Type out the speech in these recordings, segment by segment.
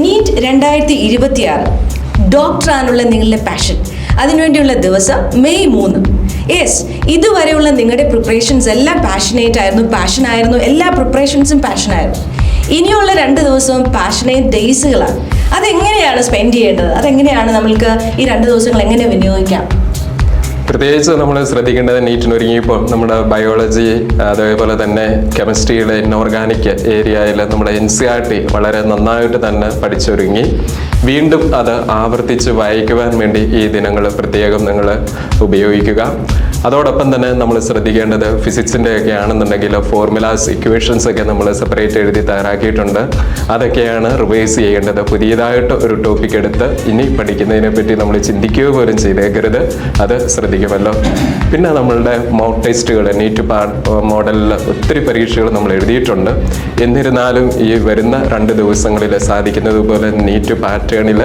NEET 2026 ഡോക്ടറാണുള്ള നിങ്ങളുടെ passion. അതിനുവേണ്ടിയുള്ള ദിവസം മെയ് 3. യെസ്, ഇതുവരെയുള്ള നിങ്ങളുടെ പ്രിപ്പറേഷൻസ് എല്ലാം പാഷനായിരുന്നു. എല്ലാ പ്രിപ്പറേഷൻസും പാഷനായിരുന്നു. ഇനിയുള്ള 2 ദിവസവും പാഷനേറ്റ് ഡേയ്സുകളാണ്. അതെങ്ങനെയാണ് സ്പെൻഡ് ചെയ്യേണ്ടത്? അതെങ്ങനെയാണ് നമ്മൾക്ക് ഈ 2 ദിവസങ്ങൾ എങ്ങനെ വിനിയോഗിക്കാം? പ്രത്യേകിച്ച് നമ്മൾ ശ്രദ്ധിക്കേണ്ടത് നീറ്റിനൊരുങ്ങിയപ്പോൾ നമ്മുടെ ബയോളജി, അതേപോലെ തന്നെ കെമിസ്ട്രിയുടെ ഇൻഓർഗാനിക് ഏരിയയിൽ നമ്മുടെ NCERT വളരെ നന്നായിട്ട് തന്നെ പഠിച്ചൊരുങ്ങി. വീണ്ടും അത് ആവർത്തിച്ച് വായിക്കുവാൻ വേണ്ടി ഈ ദിനങ്ങൾ പ്രത്യേകം നിങ്ങൾ ഉപയോഗിക്കുക. അതോടൊപ്പം തന്നെ നമ്മൾ ശ്രദ്ധിക്കേണ്ടത് ഫിസിക്സിൻ്റെ ഒക്കെ ആണെന്നുണ്ടെങ്കിൽ ഫോർമുലാസ്, ഇക്വേഷൻസ് ഒക്കെ നമ്മൾ സെപ്പറേറ്റ് എഴുതി തയ്യാറാക്കിയിട്ടുണ്ട്. അതൊക്കെയാണ് റിവൈസ് ചെയ്യേണ്ടത്. പുതിയതായിട്ട് ഒരു ടോപ്പിക് എടുത്ത് ഇനി പഠിക്കുന്നതിനെ പറ്റി നമ്മൾ ചിന്തിക്കുക പോലും ചെയ്തേക്കരുത്. അത് ശ്രദ്ധിക്കുമല്ലോ. പിന്നെ നമ്മളുടെ മോക്ക് ടെസ്റ്റുകൾ, നീറ്റ് മോഡലിൽ ഒത്തിരി പരീക്ഷകൾ നമ്മൾ എഴുതിയിട്ടുണ്ട്. എന്നിരുന്നാലും ഈ വരുന്ന 2 ദിവസങ്ങളിൽ സാധിക്കുന്നത് പോലെ നീറ്റ് പാറ്റേണിൽ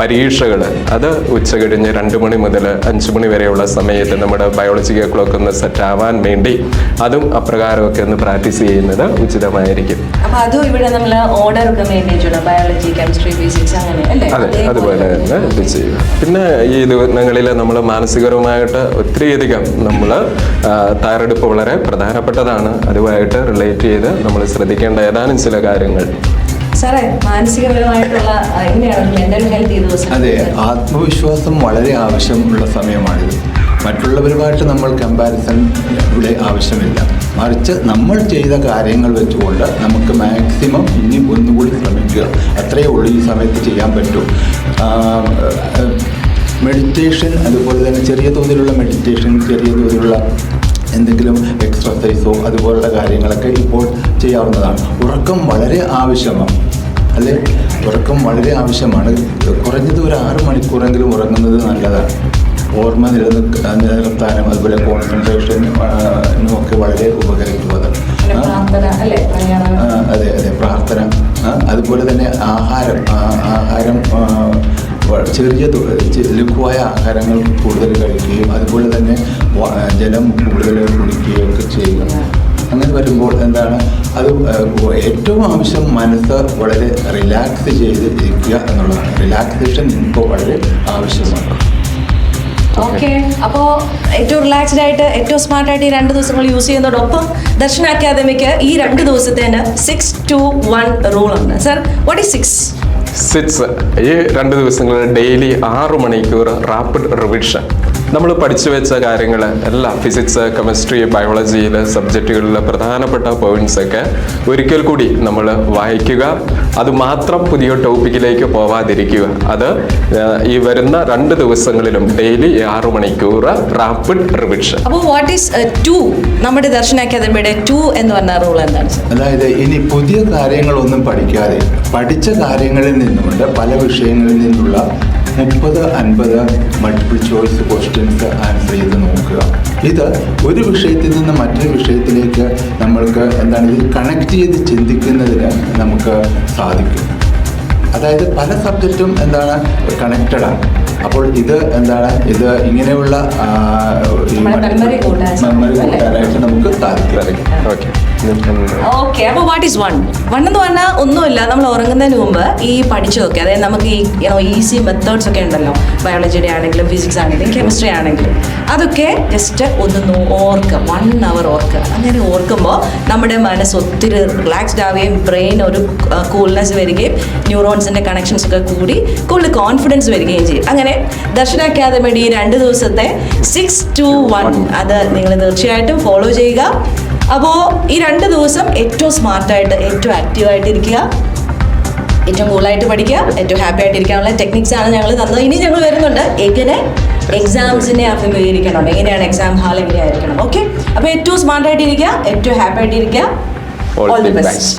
പരീക്ഷകൾ അത് ഉച്ചകഴിഞ്ഞ് 2 മണി മുതൽ 5 മണി വരെയുള്ള സമയത്ത് നമ്മുടെ ബയോളജിക്കൽ ക്ലോക്ക് ഒന്ന് സെറ്റ് ആവാൻ വേണ്ടി അതും അപ്രകാരമൊക്കെ ഒന്ന് പ്രാക്ടീസ് ചെയ്യുന്നത് ഉചിതമായിരിക്കും. അതെ, അതുപോലെ തന്നെ ഇത് ചെയ്യുക. പിന്നെ ഈ ദിവസങ്ങളിൽ നമ്മൾ മാനസികപരമായിട്ട് ഒത്തിരിയധികം നമ്മൾ തയ്യാറെടുപ്പ് വളരെ പ്രധാനപ്പെട്ടതാണ്. അതുമായിട്ട് റിലേറ്റ് ചെയ്ത് നമ്മൾ ശ്രദ്ധിക്കേണ്ട ഏതാനും ചില കാര്യങ്ങൾ. അതെ, ആത്മവിശ്വാസം വളരെ ആവശ്യമുള്ള സമയമാണിത്. മറ്റുള്ളവരുമായിട്ട് നമ്മൾ കമ്പാരിസൺ ഇവിടെ ആവശ്യമില്ല. മറിച്ച് നമ്മൾ ചെയ്ത കാര്യങ്ങൾ വെച്ചുകൊണ്ട് നമുക്ക് മാക്സിമം ഇനി ഒന്നുകൂടി ശ്രമിക്കുക. അത്രയേ ഉള്ളൂ ഈ സമയത്ത് ചെയ്യാൻ പറ്റൂ. മെഡിറ്റേഷൻ, അതുപോലെ തന്നെ ചെറിയ തോതിലുള്ള മെഡിറ്റേഷൻ, ചെറിയ തോതിലുള്ള എന്തെങ്കിലും എക്സർസൈസോ അതുപോലുള്ള കാര്യങ്ങളൊക്കെ ഇപ്പോൾ ചെയ്യാവുന്നതാണ്. ഉറക്കം വളരെ ആവശ്യമാണ്, അല്ലേ? ഉറക്കം വളരെ ആവശ്യമാണ്. കുറഞ്ഞത് ഒരു 6 മണിക്കൂറെങ്കിലും ഉറങ്ങുന്നത് നല്ലതാണ്. ഓർമ്മ നിലനിർത്താനും അതുപോലെ കോൺസെൻട്രേഷനും ഒക്കെ വളരെ ഉപകരിക്കുന്നത്. അതെ, പ്രാർത്ഥന. അതുപോലെ തന്നെ ആഹാരം ചെറിയ ലഘുവായ ആഹാരങ്ങൾ കൂടുതൽ കഴിക്കുകയും അതുപോലെ തന്നെ ജലം കൂടുതൽ കുടിക്കുകയും ഒക്കെ ചെയ്യുക. അങ്ങനെ വരുമ്പോൾ എന്താണ്, അത് ഏറ്റവും ആവശ്യം മനസ്സ് വളരെ റിലാക്സ് ചെയ്ത് ഇരിക്കുക എന്നുള്ളതാണ്. റിലാക്സേഷൻ ഇപ്പോൾ വളരെ ആവശ്യമാണ്. ഓക്കെ, അപ്പോൾ ഏറ്റവും റിലാക്സ്ഡ് ആയിട്ട് ഏറ്റവും സ്മാർട്ടായിട്ട് ഈ 2 ദിവസങ്ങൾ യൂസ് ചെയ്യുന്നതോടൊപ്പം ദർശന അക്കാദമിക്ക് ഈ 2 ദിവസത്തേന് 6-2-1 റൂൾ ഉണ്ട്. Sir, what is 6? ഈ 2 ദിവസങ്ങളിൽ ഡെയിലി 6 മണിക്കൂർ റാപ്പിഡ് റിവിഷൻ. നമ്മൾ പഠിച്ചു വെച്ച കാര്യങ്ങൾ എല്ലാം ഫിസിക്സ്, കെമിസ്ട്രി, ബയോളജിയിൽ സബ്ജക്റ്റുകളിൽ പ്രധാനപ്പെട്ട പോയിന്റ്സൊക്കെ ഒരിക്കൽ കൂടി നമ്മൾ വായിക്കുക. അത് മാത്രം പുതിയ ടോപ്പിക്കിലേക്ക് പോവാതിരിക്കുക. അത് ഈ വരുന്ന 2 ദിവസങ്ങളിലും ഡെയിലി 6 മണിക്കൂർ റാപ്പിഡ് റിവിഷൻ. അപ്പോൾ വാട്ട് ഈസ് 2? നമ്മുടെ ദർശന അക്കാദമിയുടെ 2 എന്ന് പറഞ്ഞ റൂൾ എന്താണ്? അതായത് ഇനി പുതിയ കാര്യങ്ങളൊന്നും പഠിക്കാതെ പഠിച്ച കാര്യങ്ങളിൽ നിന്നുകൊണ്ട് പല വിഷയങ്ങളിൽ നിന്നുള്ള 30-50 മൾട്ടിപ്പിൾ ചോയ്സ് ക്വസ്റ്റ്യൻസ് ആൻസർ ചെയ്ത് നോക്കുക. ഇത് ഒരു വിഷയത്തിൽ നിന്ന് മറ്റൊരു വിഷയത്തിലേക്ക് നമ്മൾക്ക് ഇത് കണക്ട് ചെയ്ത് ചിന്തിക്കുന്നതിന് നമുക്ക് സാധിക്കും. അതായത് പല സബ്ജക്റ്റും കണക്റ്റഡാണ്. അപ്പോൾ ഇത് ഇത് ഇങ്ങനെയുള്ള മെമ്മറി കൂട്ടാനായിട്ട് നമുക്ക് സാധിക്കും. ഓക്കെ, അപ്പോൾ വാട്ട് ഈസ് 1 എന്ന് പറഞ്ഞാൽ ഒന്നുമില്ല. നമ്മൾ ഉറങ്ങുന്നതിന് മുമ്പ് ഈ പഠിച്ചതൊക്കെ, അതായത് നമുക്ക് ഈ ഈസി മെത്തേഡ്സ് ഒക്കെ ഉണ്ടല്ലോ, ബയോളജിയുടെ ആണെങ്കിലും ഫിസിക്സ് ആണെങ്കിലും കെമിസ്ട്രി ആണെങ്കിലും, അതൊക്കെ ജസ്റ്റ് ഒന്ന് ഓർക്കുക. 1 അവർ ഓർക്കുക. അങ്ങനെ ഓർക്കുമ്പോൾ നമ്മുടെ മനസ്സ് ഒത്തിരി റിലാക്സ്ഡ് ആവുകയും ബ്രെയിൻ ഒരു കൂൾനെസ് വരികയും ന്യൂറോൺസിൻ്റെ കണക്ഷൻസ് ഒക്കെ കൂടി കൂടുതൽ കോൺഫിഡൻസ് വരികയും ചെയ്യും. അങ്ങനെ ദർശന അക്കാദമിയുടെ ഈ 2 ദിവസത്തെ 6-2-1 അത് നിങ്ങൾ തീർച്ചയായിട്ടും ഫോളോ ചെയ്യുക. അപ്പോൾ ഈ 2 ദിവസം ഏറ്റവും സ്മാർട്ടായിട്ട്, ഏറ്റവും ആക്റ്റീവായിട്ട് ഇരിക്കുക, ഏറ്റവും കൂളായിട്ട് പഠിക്കുക, ഏറ്റവും ഹാപ്പി ആയിട്ട് ഇരിക്കാനുള്ള ടെക്നിക്സ് ആണ് ഞങ്ങൾ തന്നത്. ഇനി ഞങ്ങൾ വരുന്നുണ്ട് എങ്ങനെ എക്സാംസിനെ അഭിമുഖീകരിക്കണം, എങ്ങനെയാണ് എക്സാം ഹാൾ എങ്ങനെയായിരിക്കണം. ഓക്കെ, അപ്പോൾ ഏറ്റവും സ്മാർട്ടായിട്ട് ഇരിക്കുക, ഏറ്റവും ഹാപ്പി ആയിട്ട് ഇരിക്കുക. All the best.